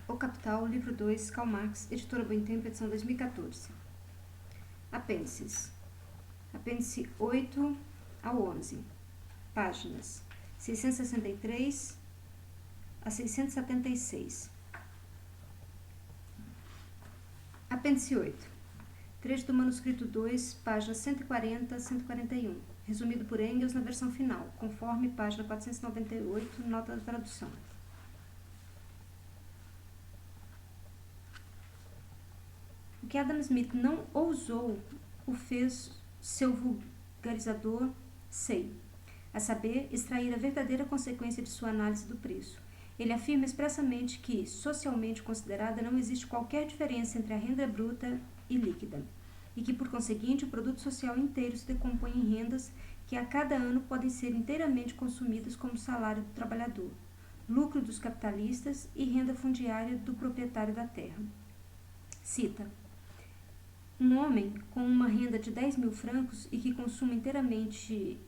O Capital, livro 2, Karl Marx, editora Boitempo, edição 2014. Apêndices. Apêndice 8 ao 11. Páginas 663 a 676. Apêndice 8. Trecho do manuscrito 2, páginas 140 a 141. Resumido por Engels na versão final, conforme página 498, nota da tradução. O que Adam Smith não ousou, o fez seu vulgarizador Say, a saber, extrair a verdadeira consequência de sua análise do preço. Ele afirma expressamente que, socialmente considerada, não existe qualquer diferença entre a renda bruta e líquida, e que, por conseguinte, o produto social inteiro se decompõe em rendas que a cada ano podem ser inteiramente consumidas como salário do trabalhador, lucro dos capitalistas e renda fundiária do proprietário da terra. Cita: um homem com uma renda de 10 mil francos e que consuma inteiramente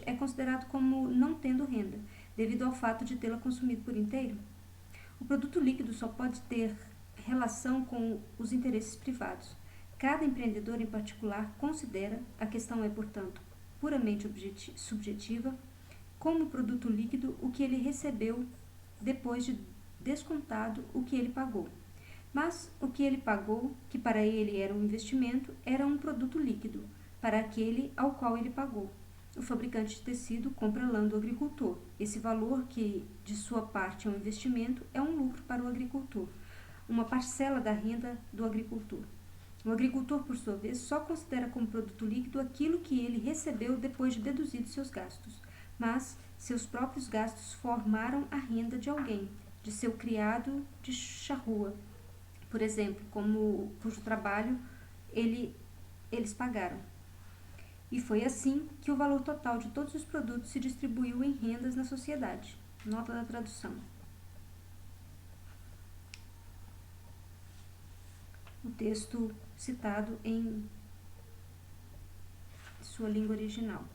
é considerado como não tendo renda, devido ao fato de tê-la consumido por inteiro. O produto líquido só pode ter relação com os interesses privados. Cada empreendedor em particular considera, a questão é, portanto, puramente subjetiva, como produto líquido o que ele recebeu depois de descontado o que ele pagou. Mas o que ele pagou, que para ele era um investimento, era um produto líquido, para aquele ao qual ele pagou. O fabricante de tecido compra lã do agricultor. Esse valor, que de sua parte é um investimento, é um lucro para o agricultor, uma parcela da renda do agricultor. O agricultor, por sua vez, só considera como produto líquido aquilo que ele recebeu depois de deduzidos seus gastos. Mas seus próprios gastos formaram a renda de alguém, de seu criado de charrua, por exemplo, cujo trabalho eles pagaram. E foi assim que o valor total de todos os produtos se distribuiu em rendas na sociedade. Nota da tradução. O texto citado em sua língua original.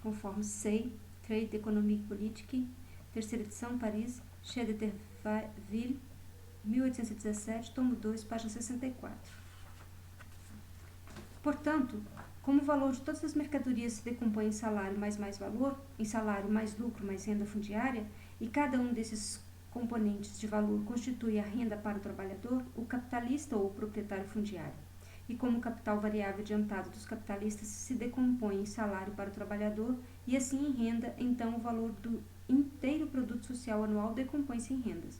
Conforme Say, Trade Economique Politique, terceira edição, Paris, Chez de Terville, 1817, tomo 2, página 64. Portanto, como o valor de todas as mercadorias se decompõe em salário mais valor, em salário mais lucro mais renda fundiária, e cada um desses componentes de valor constitui a renda para o trabalhador, o capitalista ou o proprietário fundiário. E como o capital variável adiantado dos capitalistas se decompõe em salário para o trabalhador e assim em renda, então o valor do inteiro produto social anual decompõe-se em rendas,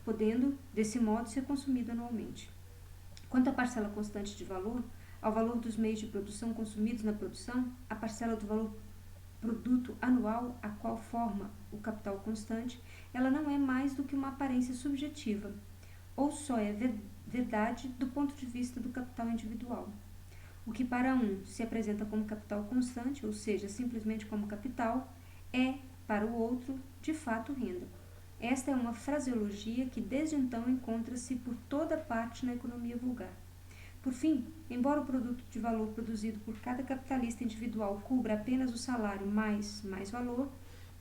podendo, desse modo, ser consumido anualmente. Quanto à parcela constante de valor, ao valor dos meios de produção consumidos na produção, a parcela do valor produto anual, a qual forma o capital constante, ela não é mais do que uma aparência subjetiva, ou só é verdade do ponto de vista do capital individual. O que para um se apresenta como capital constante, ou seja, simplesmente como capital, é, para o outro, de fato renda. Esta é uma fraseologia que desde então encontra-se por toda parte na economia vulgar. Por fim, embora o produto de valor produzido por cada capitalista individual cubra apenas o salário mais valor,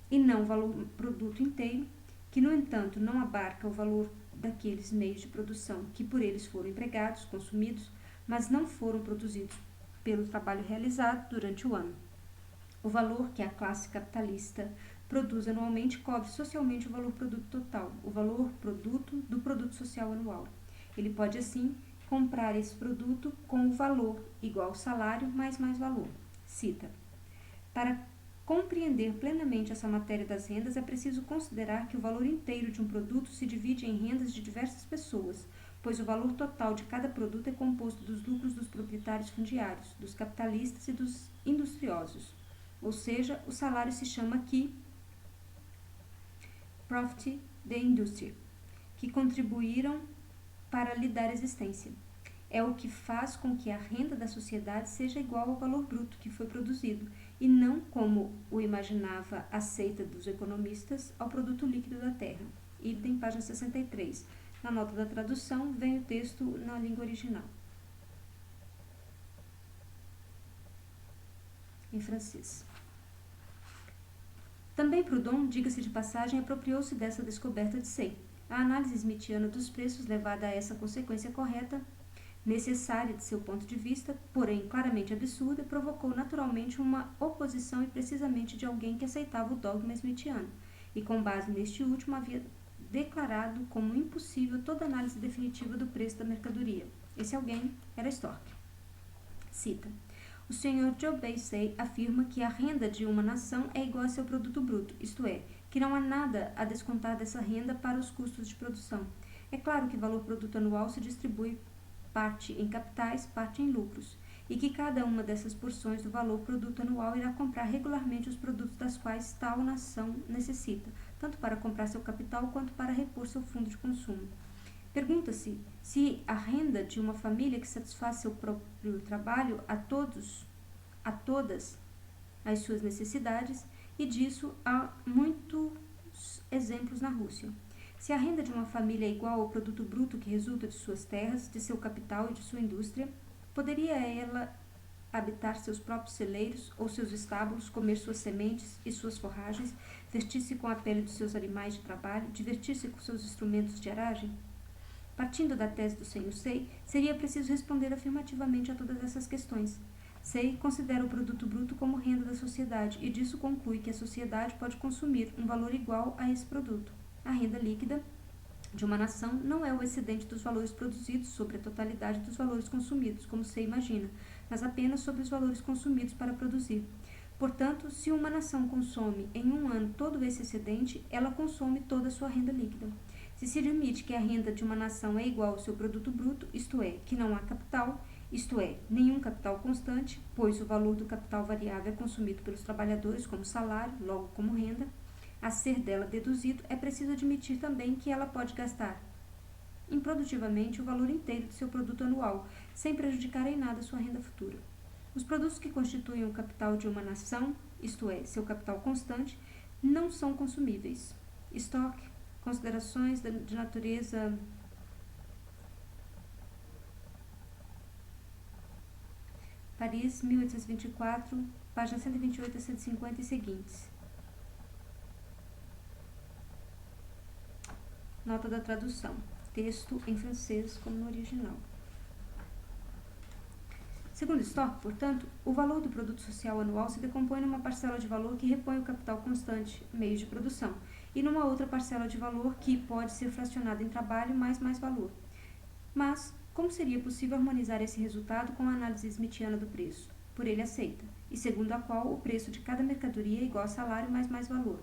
e não o valor produto inteiro, que no entanto não abarca o valor daqueles meios de produção que por eles foram empregados, consumidos, mas não foram produzidos pelo trabalho realizado durante o ano. O valor que a classe capitalista produz anualmente cobre socialmente o valor produto total, o valor produto do produto social anual. Ele pode, assim, comprar esse produto com o valor igual ao salário mais valor. Cita: para compreender plenamente essa matéria das rendas, é preciso considerar que o valor inteiro de um produto se divide em rendas de diversas pessoas, pois o valor total de cada produto é composto dos lucros dos proprietários fundiários, dos capitalistas e dos industriosos. Ou seja, o salário se chama aqui Profit de Indústria, que contribuíram para lhe dar existência. É o que faz com que a renda da sociedade seja igual ao valor bruto que foi produzido, e não, como o imaginava a seita dos economistas, ao produto líquido da terra. Ibidem, página 63. Na nota da tradução, vem o texto na língua original, em francês. Também Proudhon, diga-se de passagem, apropriou-se dessa descoberta de Say. A análise smithiana dos preços, levada a essa consequência correta, necessária de seu ponto de vista, porém claramente absurda, provocou naturalmente uma oposição e precisamente de alguém que aceitava o dogma smithiano, e com base neste último havia declarado como impossível toda análise definitiva do preço da mercadoria. Esse alguém era Stork. Cita: o Sr. Jobei Say afirma que a renda de uma nação é igual a seu produto bruto, isto é, que não há nada a descontar dessa renda para os custos de produção. É claro que o valor produto anual se distribui parte em capitais, parte em lucros, e que cada uma dessas porções do valor produto anual irá comprar regularmente os produtos das quais tal nação necessita, tanto para comprar seu capital quanto para repor seu fundo de consumo. Pergunta-se se a renda de uma família que satisfaz seu próprio trabalho a todas as suas necessidades, e disso há muitos exemplos na Rússia. Se a renda de uma família é igual ao produto bruto que resulta de suas terras, de seu capital e de sua indústria, poderia ela habitar seus próprios celeiros ou seus estábulos, comer suas sementes e suas forragens, vestir-se com a pele dos seus animais de trabalho, divertir-se com seus instrumentos de aragem? Partindo da tese do Sr. Say, seria preciso responder afirmativamente a todas essas questões. Say considera o produto bruto como renda da sociedade e disso conclui que a sociedade pode consumir um valor igual a esse produto. A renda líquida de uma nação não é o excedente dos valores produzidos sobre a totalidade dos valores consumidos, como Say imagina, mas apenas sobre os valores consumidos para produzir. Portanto, se uma nação consome em um ano todo esse excedente, ela consome toda a sua renda líquida. Se admite que a renda de uma nação é igual ao seu produto bruto, isto é, que não há capital, isto é, nenhum capital constante, pois o valor do capital variável é consumido pelos trabalhadores como salário, logo como renda, a ser dela deduzido, é preciso admitir também que ela pode gastar improdutivamente o valor inteiro de seu produto anual, sem prejudicar em nada sua renda futura. Os produtos que constituem o capital de uma nação, isto é, seu capital constante, não são consumíveis. Stock, Considerações de natureza Paris, 1824, página 128 a 150 e seguintes. Nota da tradução. Texto em francês, como no original. Segundo Stork, portanto, o valor do produto social anual se decompõe numa parcela de valor que repõe o capital constante, meio de produção, e numa outra parcela de valor que pode ser fracionada em trabalho mais valor. Mas, como seria possível harmonizar esse resultado com a análise smithiana do preço, por ele aceita, e segundo a qual o preço de cada mercadoria é igual a salário mais valor?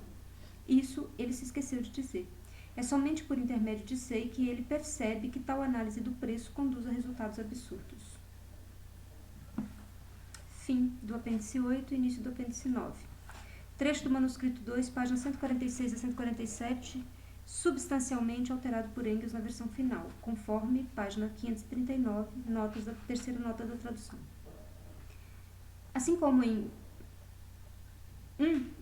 Isso ele se esqueceu de dizer. É somente por intermédio de Say que ele percebe que tal análise do preço conduz a resultados absurdos. Fim do apêndice 8 e início do apêndice 9. Trecho do manuscrito 2, páginas 146 a 147, substancialmente alterado por Engels na versão final, conforme página 539, notas da terceira nota da tradução. Assim como em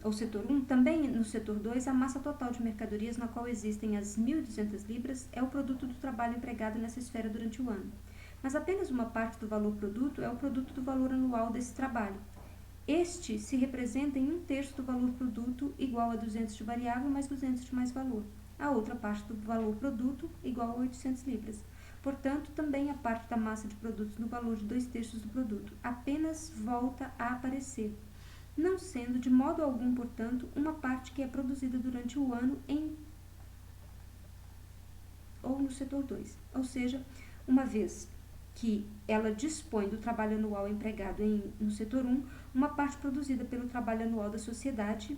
ou setor 1, também no setor 2, a massa total de mercadorias na qual existem as 1.200 libras é o produto do trabalho empregado nessa esfera durante o ano. Mas apenas uma parte do valor produto é o produto do valor anual desse trabalho. Este se representa em 1/3 do valor produto, igual a 200 de variável mais 200 de mais valor. A outra parte do valor produto, igual a 800 libras. Portanto, também a parte da massa de produtos no valor de 2/3 do produto apenas volta a aparecer, não sendo de modo algum, portanto, uma parte que é produzida durante o ano ou no setor 2. Ou seja, uma vez que ela dispõe do trabalho anual empregado no setor 1, uma parte produzida pelo trabalho anual da sociedade,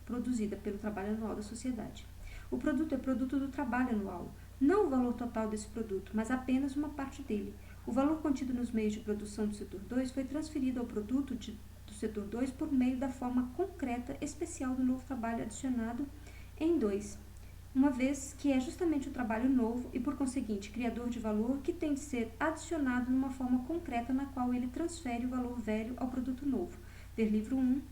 produzida pelo trabalho anual da sociedade. O produto é produto do trabalho anual, não o valor total desse produto, mas apenas uma parte dele. O valor contido nos meios de produção do setor 2 foi transferido ao produto do setor 2 por meio da forma concreta especial do novo trabalho adicionado em 2, uma vez que é justamente o trabalho novo e, por conseguinte, criador de valor que tem de ser adicionado numa forma concreta na qual ele transfere o valor velho ao produto novo. Ver livro 1,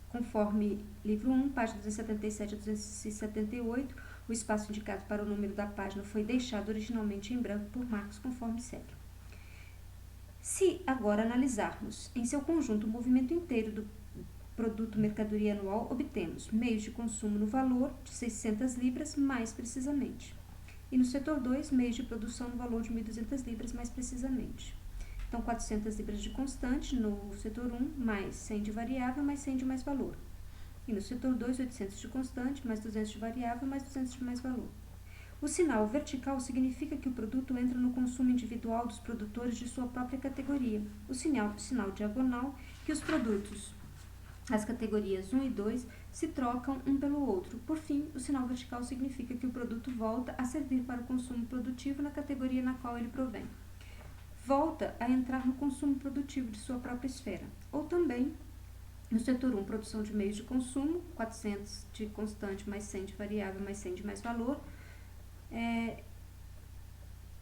conforme livro 1, páginas 277 a 278, o espaço indicado para o número da página foi deixado originalmente em branco por Marx, conforme segue. Se agora analisarmos em seu conjunto o movimento inteiro do produto mercadoria anual, obtemos meios de consumo no valor de 600 libras, mais precisamente. E no setor 2, meios de produção no valor de 1.200 libras, mais precisamente. Então, 400 libras de constante no setor 1, mais 100 de variável, mais 100 de mais valor. E no setor 2, 800 de constante, mais 200 de variável, mais 200 de mais valor. O sinal vertical significa que o produto entra no consumo individual dos produtores de sua própria categoria. O sinal diagonal, que os produtos, as categorias 1 e 2, se trocam um pelo outro. Por fim, o sinal vertical significa que o produto volta a servir para o consumo produtivo na categoria na qual ele provém. Volta a entrar no consumo produtivo de sua própria esfera. Ou também, no setor 1, produção de meios de consumo, 400 de constante mais 100 de variável mais 100 de mais valor.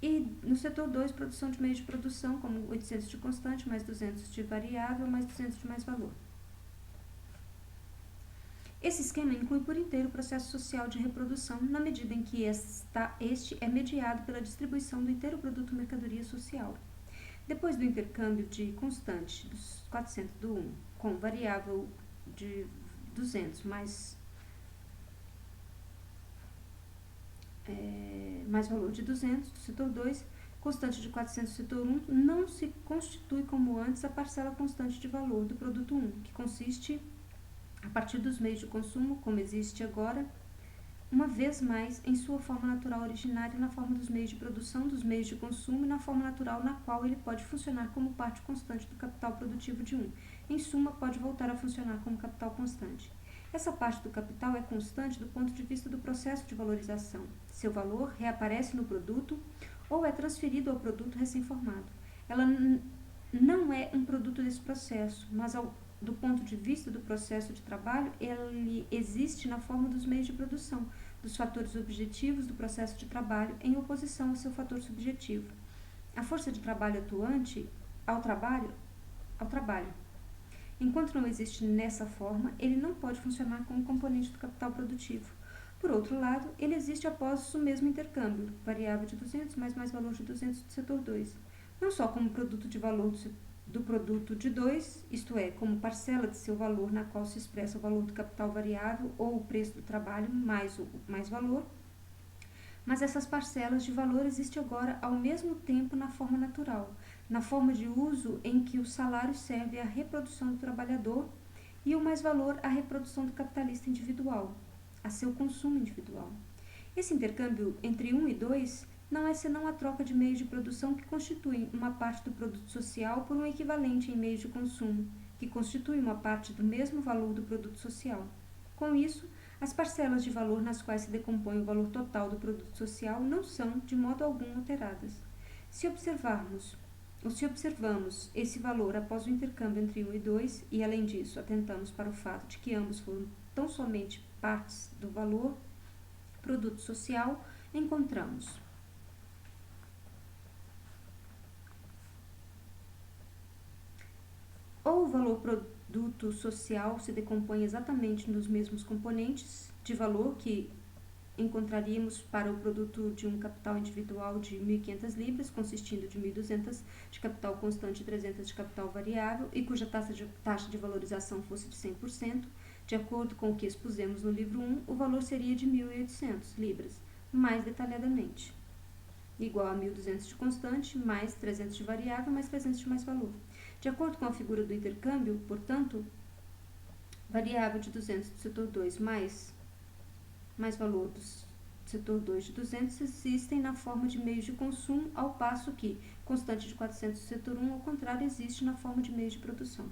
E no setor 2, produção de meios de produção, como 800 de constante mais 200 de variável mais 200 de mais valor. Esse esquema inclui por inteiro o processo social de reprodução, na medida em que este é mediado pela distribuição do inteiro produto mercadoria social. Depois do intercâmbio de constante dos 400 do 1 com variável de 200 mais valor de 200 do setor 2, constante de 400 do setor 1, não se constitui como antes a parcela constante de valor do produto 1, que consiste a partir dos meios de consumo, como existe agora, uma vez mais em sua forma natural originária na forma dos meios de produção, dos meios de consumo e na forma natural na qual ele pode funcionar como parte constante do capital produtivo de 1. Em suma, pode voltar a funcionar como capital constante. Essa parte do capital é constante do ponto de vista do processo de valorização. Seu valor reaparece no produto ou é transferido ao produto recém-formado. Ela não é um produto desse processo, mas do ponto de vista do processo de trabalho, ele existe na forma dos meios de produção, dos fatores objetivos do processo de trabalho, em oposição ao seu fator subjetivo. A força de trabalho atuante ao trabalho. Enquanto não existe nessa forma, ele não pode funcionar como componente do capital produtivo. Por outro lado, ele existe após o mesmo intercâmbio, variável de 200 mais valor de 200 do setor 2, não só como produto de valor do produto de 2, isto é, como parcela de seu valor na qual se expressa o valor do capital variável ou o preço do trabalho mais o mais valor, mas essas parcelas de valor existem agora ao mesmo tempo na forma natural, na forma de uso em que o salário serve à reprodução do trabalhador e o mais valor à reprodução do capitalista individual, a seu consumo individual. Esse intercâmbio entre 1 e 2 não é senão a troca de meios de produção que constituem uma parte do produto social por um equivalente em meios de consumo, que constitui uma parte do mesmo valor do produto social. Com isso, as parcelas de valor nas quais se decompõe o valor total do produto social não são, de modo algum, alteradas. Se observamos esse valor após o intercâmbio entre 1 e 2, e além disso atentamos para o fato de que ambos foram tão somente partes do valor produto social, encontramos ou o valor produto social se decompõe exatamente nos mesmos componentes de valor que encontraríamos para o produto de um capital individual de 1.500 libras, consistindo de 1.200 de capital constante e 300 de capital variável, e cuja taxa de valorização fosse de 100%, de acordo com o que expusemos no livro 1, o valor seria de 1.800 libras, mais detalhadamente, igual a 1.200 de constante, mais 300 de variável, mais 300 de mais valor. De acordo com a figura do intercâmbio, portanto, variável de 200 do setor 2 mais valor do setor 2 de 200 existem na forma de meios de consumo, ao passo que constante de 400 do setor 1, ao contrário, existe na forma de meios de produção.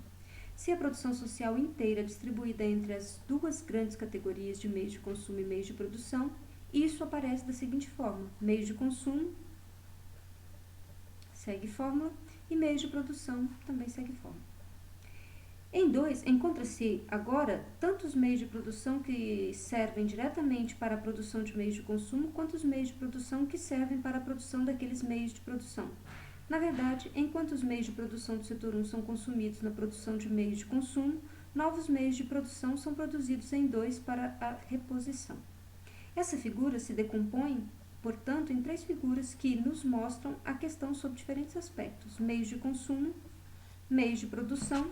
Se a produção social inteira é distribuída entre as duas grandes categorias de meios de consumo e meios de produção, isso aparece da seguinte forma: meios de consumo, segue fórmula, e meios de produção, também segue fórmula. Em 2, encontra-se agora tanto os meios de produção que servem diretamente para a produção de meios de consumo, quanto os meios de produção que servem para a produção daqueles meios de produção. Na verdade, enquanto os meios de produção do setor 1 são consumidos na produção de meios de consumo, novos meios de produção são produzidos em 2 para a reposição. Essa figura se decompõe portanto, em 3 figuras que nos mostram a questão sob diferentes aspectos: meios de consumo, meios de produção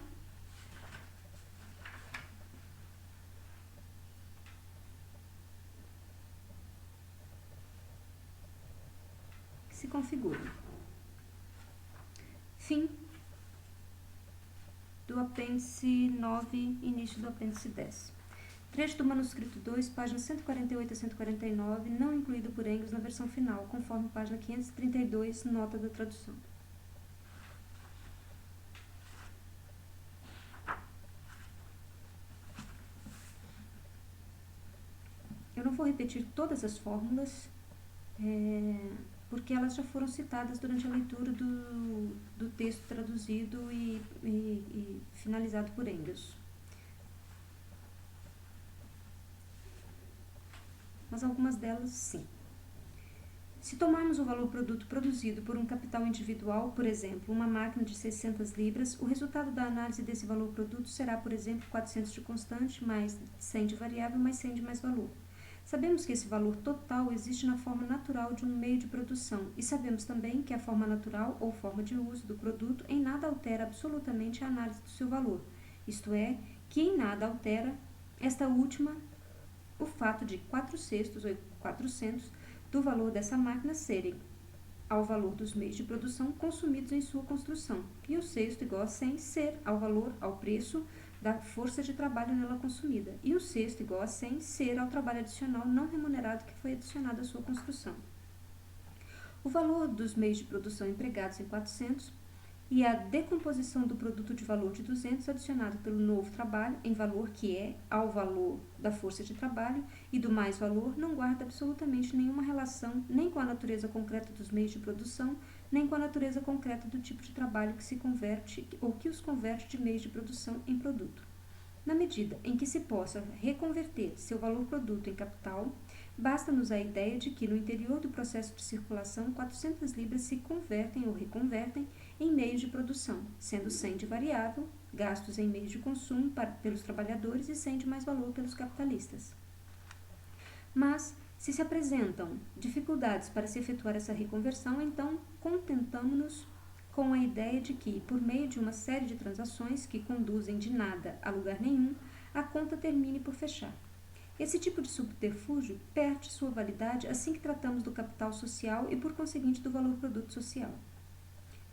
que se configuram. Fim do apêndice 9, início do apêndice 10. Trecho do manuscrito 2, páginas 148 a 149, não incluído por Engels na versão final, conforme página 532, nota da tradução. Eu não vou repetir todas as fórmulas, porque elas já foram citadas durante a leitura do texto traduzido e finalizado por Engels. Mas algumas delas, sim. Se tomarmos o valor produto produzido por um capital individual, por exemplo, uma máquina de 600 libras, o resultado da análise desse valor produto será, por exemplo, 400 de constante, mais 100 de variável, mais 100 de mais valor. Sabemos que esse valor total existe na forma natural de um meio de produção, e sabemos também que a forma natural ou forma de uso do produto em nada altera absolutamente a análise do seu valor, isto é, que em nada altera esta última o fato de 4/6 ou 400 do valor dessa máquina serem ao valor dos meios de produção consumidos em sua construção, e o sexto igual a 100 ser ao preço da força de trabalho nela consumida, e o sexto igual a 100 ser ao trabalho adicional não remunerado que foi adicionado à sua construção. O valor dos meios de produção empregados em 400 e a decomposição do produto de valor de 200 adicionado pelo novo trabalho em valor que é ao valor da força de trabalho e do mais valor não guarda absolutamente nenhuma relação nem com a natureza concreta dos meios de produção, nem com a natureza concreta do tipo de trabalho que se converte ou que os converte de meios de produção em produto. Na medida em que se possa reconverter seu valor produto em capital, basta-nos a ideia de que no interior do processo de circulação 400 libras se convertem ou reconvertem em meios de produção, sendo 100 de variável, gastos em meios de consumo pelos trabalhadores e 100 de mais valor pelos capitalistas. Mas, se apresentam dificuldades para se efetuar essa reconversão, então contentamo-nos com a ideia de que, por meio de uma série de transações que conduzem de nada a lugar nenhum, a conta termine por fechar. Esse tipo de subterfúgio perde sua validade assim que tratamos do capital social e, por conseguinte, do valor produto social.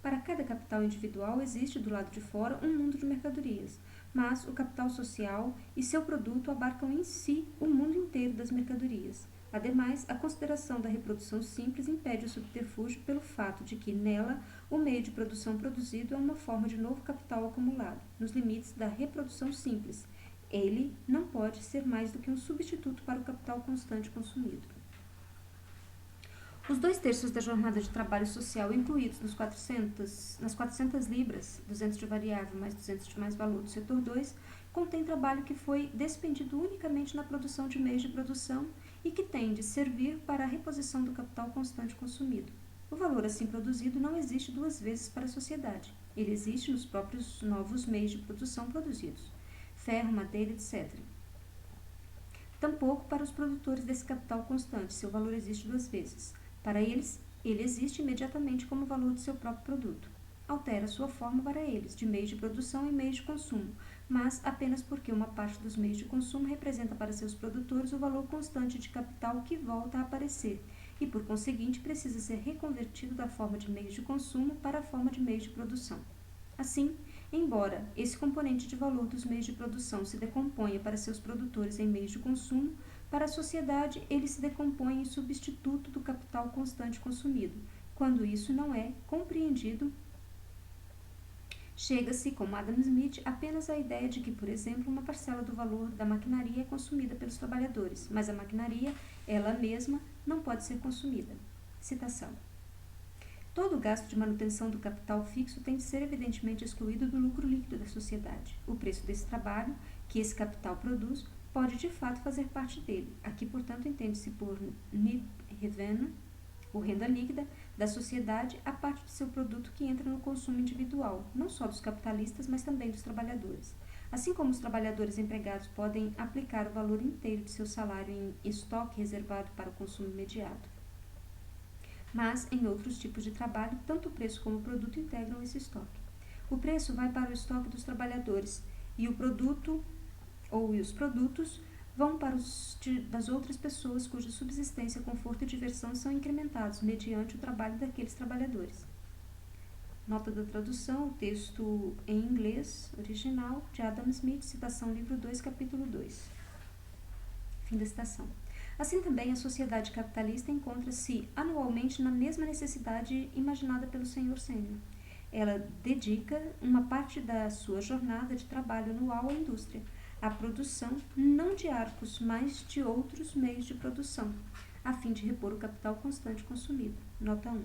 Para cada capital individual existe, do lado de fora, um mundo de mercadorias, mas o capital social e seu produto abarcam em si o mundo inteiro das mercadorias. Ademais, a consideração da reprodução simples impede o subterfúgio pelo fato de que, nela, o meio de produção produzido é uma forma de novo capital acumulado, nos limites da reprodução simples. Ele não pode ser mais do que um substituto para o capital constante consumido. Os 2/3 da jornada de trabalho social incluídos nas 400 libras, 200 de variável mais 200 de mais valor do setor 2, contém trabalho que foi despendido unicamente na produção de meios de produção e que tem de servir para a reposição do capital constante consumido. O valor assim produzido não existe duas vezes para a sociedade. Ele existe nos próprios novos meios de produção produzidos, ferro, madeira, etc. Tampouco para os produtores desse capital constante, seu valor existe duas vezes. Para eles, ele existe imediatamente como valor do seu próprio produto. Altera sua forma para eles, de meios de produção e meios de consumo, mas apenas porque uma parte dos meios de consumo representa para seus produtores o valor constante de capital que volta a aparecer, e por conseguinte precisa ser reconvertido da forma de meios de consumo para a forma de meios de produção. Assim, embora esse componente de valor dos meios de produção se decomponha para seus produtores em meios de consumo, para a sociedade ele se decompõe em substituto do capital constante consumido. Quando isso não é compreendido, chega-se, como Adam Smith, apenas à ideia de que, por exemplo, uma parcela do valor da maquinaria é consumida pelos trabalhadores, mas a maquinaria, ela mesma, não pode ser consumida. Citação. Todo o gasto de manutenção do capital fixo tem de ser evidentemente excluído do lucro líquido da sociedade. O preço desse trabalho, que esse capital produz, pode de fato fazer parte dele. Aqui, portanto, entende-se por NIP-REVEN, ou renda líquida, da sociedade, a parte de seu produto que entra no consumo individual, não só dos capitalistas, mas também dos trabalhadores. Assim como os trabalhadores empregados podem aplicar o valor inteiro de seu salário em estoque reservado para o consumo imediato. mas em outros tipos de trabalho, tanto o preço como o produto integram esse estoque. O preço vai para o estoque dos trabalhadores e o produto e os produtos vão para os das outras pessoas cuja subsistência, conforto e diversão são incrementados mediante o trabalho daqueles trabalhadores. Nota da tradução, o texto em inglês original de Adam Smith, citação livro 2, capítulo 2. Fim da citação. Assim também, a sociedade capitalista encontra-se anualmente na mesma necessidade imaginada pelo Sr. Sênior. Ela dedica uma parte da sua jornada de trabalho anual à indústria, à produção não de arcos, mas de outros meios de produção, a fim de repor o capital constante consumido. Nota 1.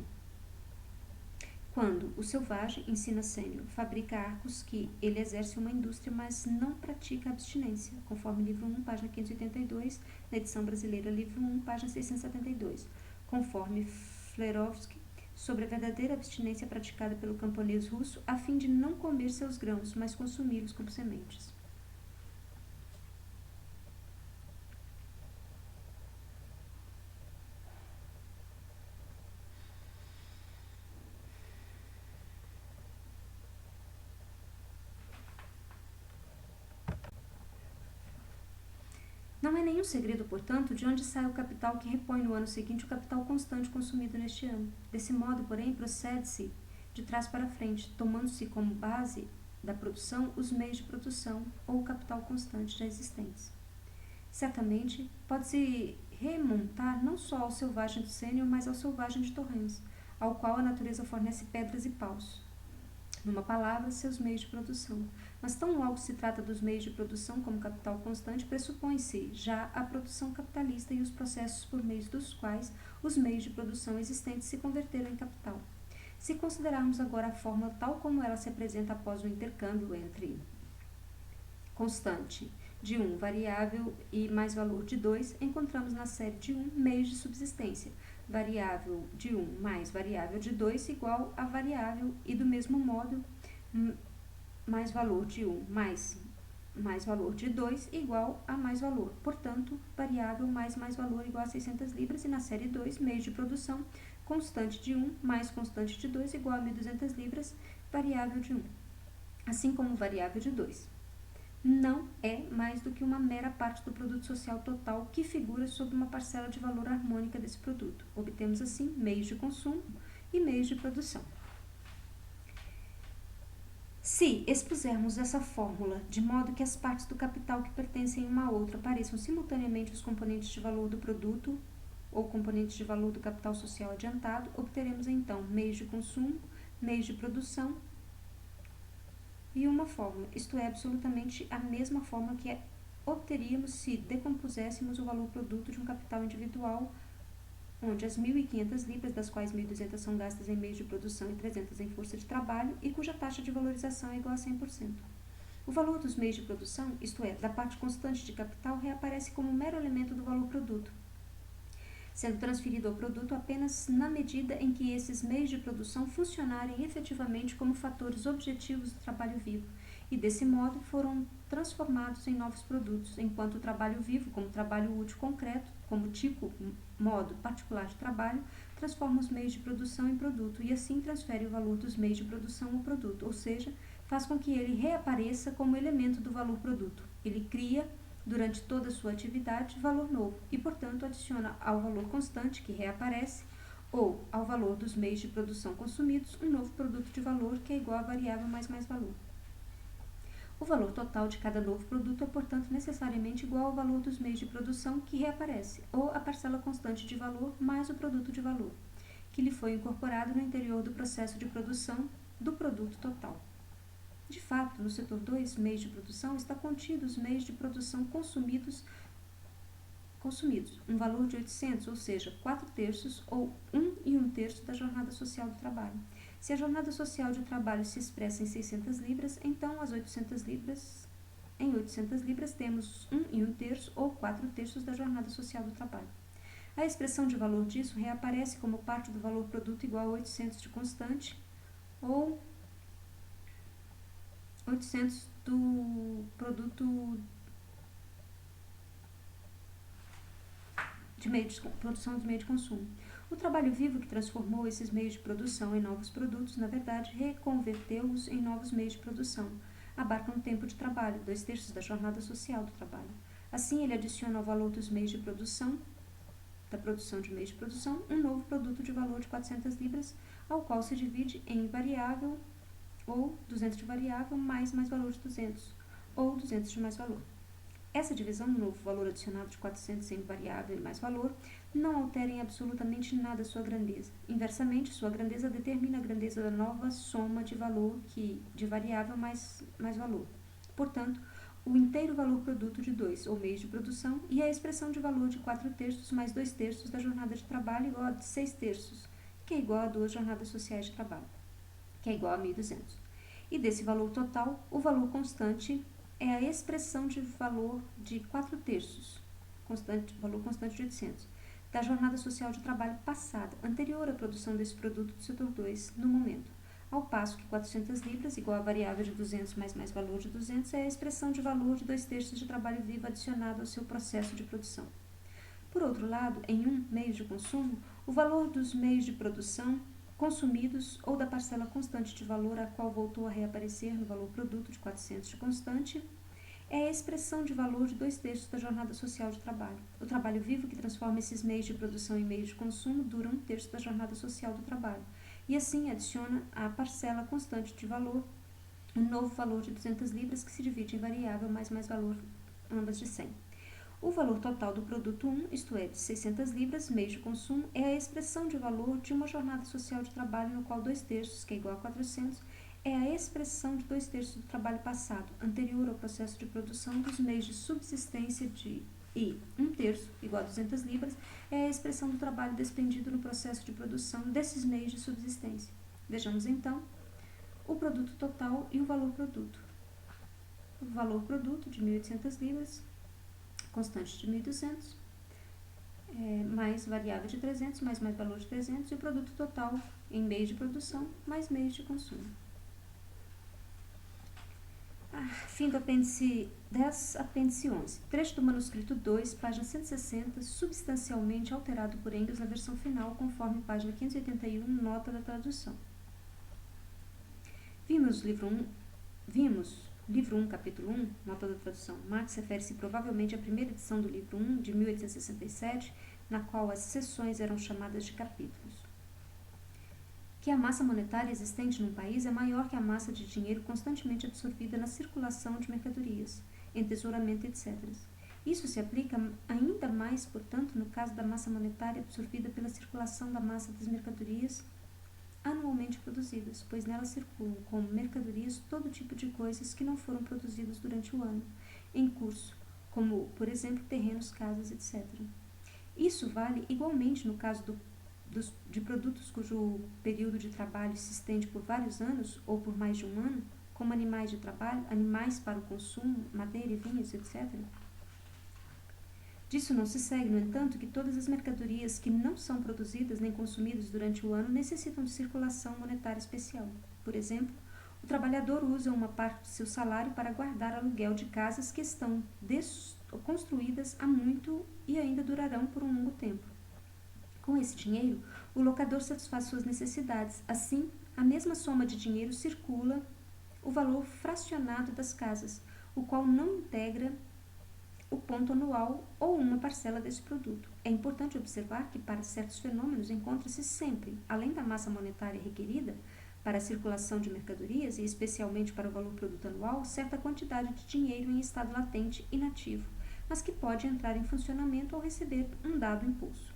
Quando o selvagem, ensina Sênior, fabrica arcos que ele exerce uma indústria, mas não pratica abstinência, conforme livro 1, página 582, na edição brasileira, livro 1, página 672, conforme Flerovski, sobre a verdadeira abstinência praticada pelo camponês russo, a fim de não comer seus grãos, mas consumi-los como sementes. Não é nenhum segredo, portanto, de onde sai o capital que repõe no ano seguinte o capital constante consumido neste ano. Desse modo, porém, procede-se de trás para frente, tomando-se como base da produção os meios de produção ou o capital constante já existentes. Certamente, pode-se remontar não só ao selvagem de Sênior, mas ao selvagem de Torrens, ao qual a natureza fornece pedras e paus. Numa palavra, seus meios de produção. Mas tão logo se trata dos meios de produção como capital constante, pressupõe-se já a produção capitalista e os processos por meio dos quais os meios de produção existentes se converteram em capital. Se considerarmos agora a fórmula tal como ela se apresenta após o intercâmbio entre constante de 1, variável e mais valor de 2, encontramos na série de 1 meios de subsistência, variável de 1 mais variável de 2 igual a variável e do mesmo modo mais valor de 1 mais valor de 2 igual a mais valor. Portanto, variável mais valor igual a 600 libras e na série 2, meios de produção, constante de 1 mais constante de 2 igual a 1.200 libras, variável de 1, assim como variável de 2. Não é mais do que uma mera parte do produto social total que figura sob uma parcela de valor harmônica desse produto. Obtemos, assim, meios de consumo e meios de produção. Se expusermos essa fórmula de modo que as partes do capital que pertencem uma a outra pareçam simultaneamente os componentes de valor do produto ou componentes de valor do capital social adiantado, obteremos, então, meios de consumo, meios de produção e uma fórmula, isto é, absolutamente a mesma fórmula que obteríamos se decompuséssemos o valor produto de um capital individual, onde as 1.500 libras, das quais 1.200 são gastas em meios de produção e 300 em força de trabalho, e cuja taxa de valorização é igual a 100%. O valor dos meios de produção, isto é, da parte constante de capital, reaparece como um mero elemento do valor produto, sendo transferido ao produto apenas na medida em que esses meios de produção funcionarem efetivamente como fatores objetivos do trabalho vivo, e desse modo foram transformados em novos produtos, enquanto o trabalho vivo, como trabalho útil concreto, como tipo, modo particular de trabalho, transforma os meios de produção em produto e assim transfere o valor dos meios de produção ao produto, ou seja, faz com que ele reapareça como elemento do valor produto. Ele cria, durante toda a sua atividade, valor novo e, portanto, adiciona ao valor constante que reaparece ou ao valor dos meios de produção consumidos um novo produto de valor que é igual a variável mais valor. O valor total de cada novo produto é, portanto, necessariamente igual ao valor dos meios de produção que reaparece, ou a parcela constante de valor mais o produto de valor, que lhe foi incorporado no interior do processo de produção do produto total. De fato, no setor 2, meios de produção, está contido os meios de produção consumidos, um valor de 800, ou seja, 4/3 ou 1 1/3 da jornada social do trabalho. Se a jornada social de trabalho se expressa em 600 libras, então em 800 libras temos 1 1/3 ou 4/3 da jornada social do trabalho. A expressão de valor disso reaparece como parte do valor produto igual a 800 de constante ou 800 do produto de meio de produção de meio de consumo. O trabalho vivo que transformou esses meios de produção em novos produtos, na verdade, reconverteu-os em novos meios de produção. Abarca um tempo de trabalho, 2/3 da jornada social do trabalho. Assim, ele adiciona ao valor dos meios de produção, da produção de meios de produção, um novo produto de valor de 400 libras, ao qual se divide em variável ou 200 de variável mais valor de 200, ou 200 de mais valor. Essa divisão no novo valor adicionado de 400 em variável e mais valor não altera em absolutamente nada sua grandeza. Inversamente, sua grandeza determina a grandeza da nova soma de valor de variável mais valor. Portanto, o inteiro valor produto de 2 ou meios de produção e a expressão de valor de 4/3 mais 2/3 da jornada de trabalho igual a 6/3, que é igual a 2 jornadas sociais de trabalho, que é igual a 1.200. E desse valor total, o valor constante é a expressão de valor de 4/3, valor constante de 800, da jornada social de trabalho passada, anterior à produção desse produto do setor 2, no momento. Ao passo que 400 libras, igual a variável de 200 mais valor de 200, é a expressão de valor de 2/3 de trabalho vivo adicionado ao seu processo de produção. Por outro lado, em meios de consumo, o valor dos meios de produção consumidos ou da parcela constante de valor a qual voltou a reaparecer no valor produto de 400 de constante é a expressão de valor de 2/3 da jornada social de trabalho. O trabalho vivo que transforma esses meios de produção em meios de consumo dura 1/3 da jornada social do trabalho e assim adiciona à parcela constante de valor um novo valor de 200 libras que se divide em variável mais valor, ambas de 100. O valor total do produto 1, isto é, de 600 libras, meios de consumo, é a expressão de valor de uma jornada social de trabalho no qual 2/3, que é igual a 400, é a expressão de 2/3 do trabalho passado, anterior ao processo de produção dos meios de subsistência e 1/3, igual a 200 libras, é a expressão do trabalho desprendido no processo de produção desses meios de subsistência. Vejamos então o produto total e o valor produto. O valor produto de 1.800 libras, constante de 1.200, mais variável de 300, mais valor de 300, e o produto total em meios de produção, mais meios de consumo. Fim do apêndice 10, apêndice 11. Trecho do manuscrito 2, página 160, substancialmente alterado por Engels na versão final, conforme página 581, nota da tradução. Vimos livro 1, capítulo 1, nota da tradução. Marx refere-se provavelmente à primeira edição do livro 1, de 1867, na qual as seções eram chamadas de capítulos. Que a massa monetária existente num país é maior que a massa de dinheiro constantemente absorvida na circulação de mercadorias, entesouramento, etc. Isso se aplica ainda mais, portanto, no caso da massa monetária absorvida pela circulação da massa das mercadorias anualmente produzidas, pois nelas circulam como mercadorias todo tipo de coisas que não foram produzidas durante o ano em curso, como, por exemplo, terrenos, casas, etc. Isso vale igualmente no caso de produtos cujo período de trabalho se estende por vários anos ou por mais de um ano, como animais de trabalho, animais para o consumo, madeira e vinhos, etc. Disso não se segue, no entanto, que todas as mercadorias que não são produzidas nem consumidas durante o ano necessitam de circulação monetária especial. Por exemplo, o trabalhador usa uma parte do seu salário para guardar aluguel de casas que estão construídas há muito e ainda durarão por um longo tempo. Com esse dinheiro, o locador satisfaz suas necessidades. Assim, a mesma soma de dinheiro circula o valor fracionado das casas, o qual não integra o ponto anual ou uma parcela desse produto. É importante observar que para certos fenômenos encontra-se sempre, além da massa monetária requerida para a circulação de mercadorias e especialmente para o valor produto anual, certa quantidade de dinheiro em estado latente inativo, mas que pode entrar em funcionamento ao receber um dado impulso.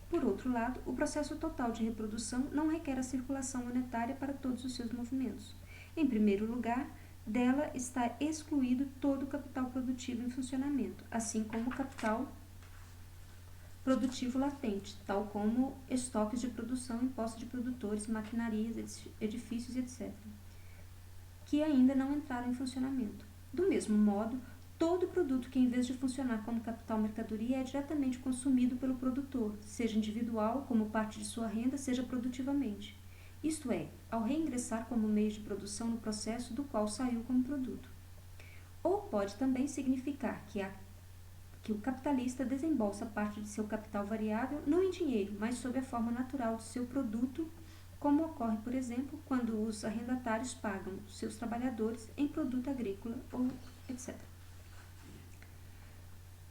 Por outro lado, o processo total de reprodução não requer a circulação monetária para todos os seus movimentos. Em primeiro lugar, dela está excluído todo o capital produtivo em funcionamento, assim como o capital produtivo latente, tal como estoques de produção em posse de produtores, maquinarias, edifícios, etc., que ainda não entraram em funcionamento. Do mesmo modo, todo produto que, em vez de funcionar como capital mercadoria, é diretamente consumido pelo produtor, seja individual, como parte de sua renda, seja produtivamente. Isto é, ao reingressar como meio de produção no processo do qual saiu como produto. Ou pode também significar que que o capitalista desembolsa parte de seu capital variável não em dinheiro, mas sob a forma natural do seu produto, como ocorre, por exemplo, quando os arrendatários pagam seus trabalhadores em produto agrícola ou etc.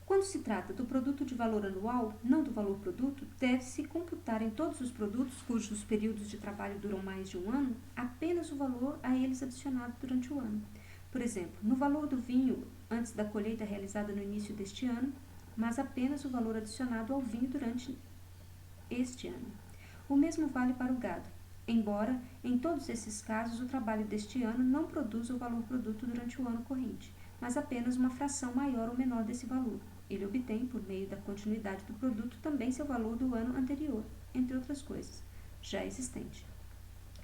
Quando se trata do produto de valor anual, não do valor produto, deve-se computar em todos os produtos cujos períodos de trabalho duram mais de um ano, apenas o valor a eles adicionado durante o ano. Por exemplo, no valor do vinho antes da colheita realizada no início deste ano, mas apenas o valor adicionado ao vinho durante este ano. O mesmo vale para o gado, embora, em todos esses casos, o trabalho deste ano não produza o valor produto durante o ano corrente, mas apenas uma fração maior ou menor desse valor. Ele obtém, por meio da continuidade do produto, também seu valor do ano anterior, entre outras coisas, já existente.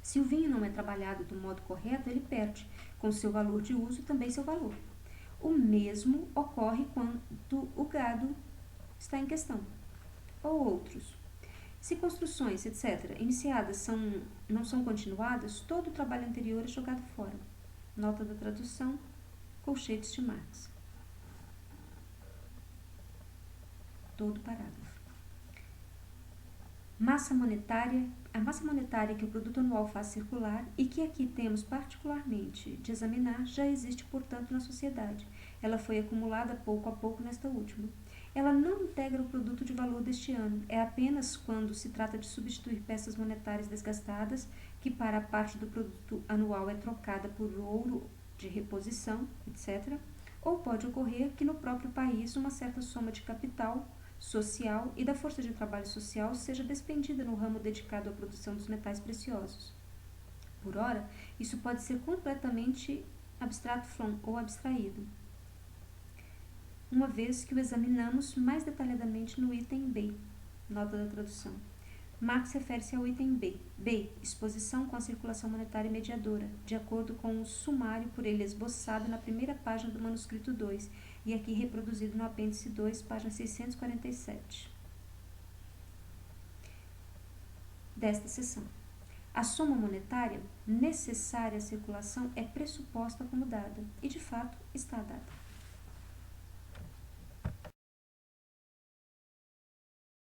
Se o vinho não é trabalhado do modo correto, ele perde, com seu valor de uso, também seu valor. O mesmo ocorre quando o gado está em questão. Ou outros. Se construções, etc., iniciadas não são continuadas, todo o trabalho anterior é jogado fora. Nota da tradução, colchetes de Marx. Todo parágrafo. Massa monetária. A massa monetária que o produto anual faz circular e que aqui temos particularmente de examinar já existe, portanto, na sociedade. Ela foi acumulada pouco a pouco nesta última. Ela não integra o produto de valor deste ano. É apenas quando se trata de substituir peças monetárias desgastadas, que para a parte do produto anual é trocada por ouro de reposição, etc. Ou pode ocorrer que no próprio país uma certa soma de capital social e da força de trabalho social seja despendida no ramo dedicado à produção dos metais preciosos. Por ora, isso pode ser completamente abstrato ou abstraído, uma vez que o examinamos mais detalhadamente no item B, nota da tradução. Marx refere-se ao item B. B. Exposição com a circulação monetária mediadora, de acordo com o sumário por ele esboçado na primeira página do manuscrito 2 e aqui reproduzido no apêndice 2, página 647. Desta seção. A soma monetária necessária à circulação é pressuposta como dada, e de fato está dada.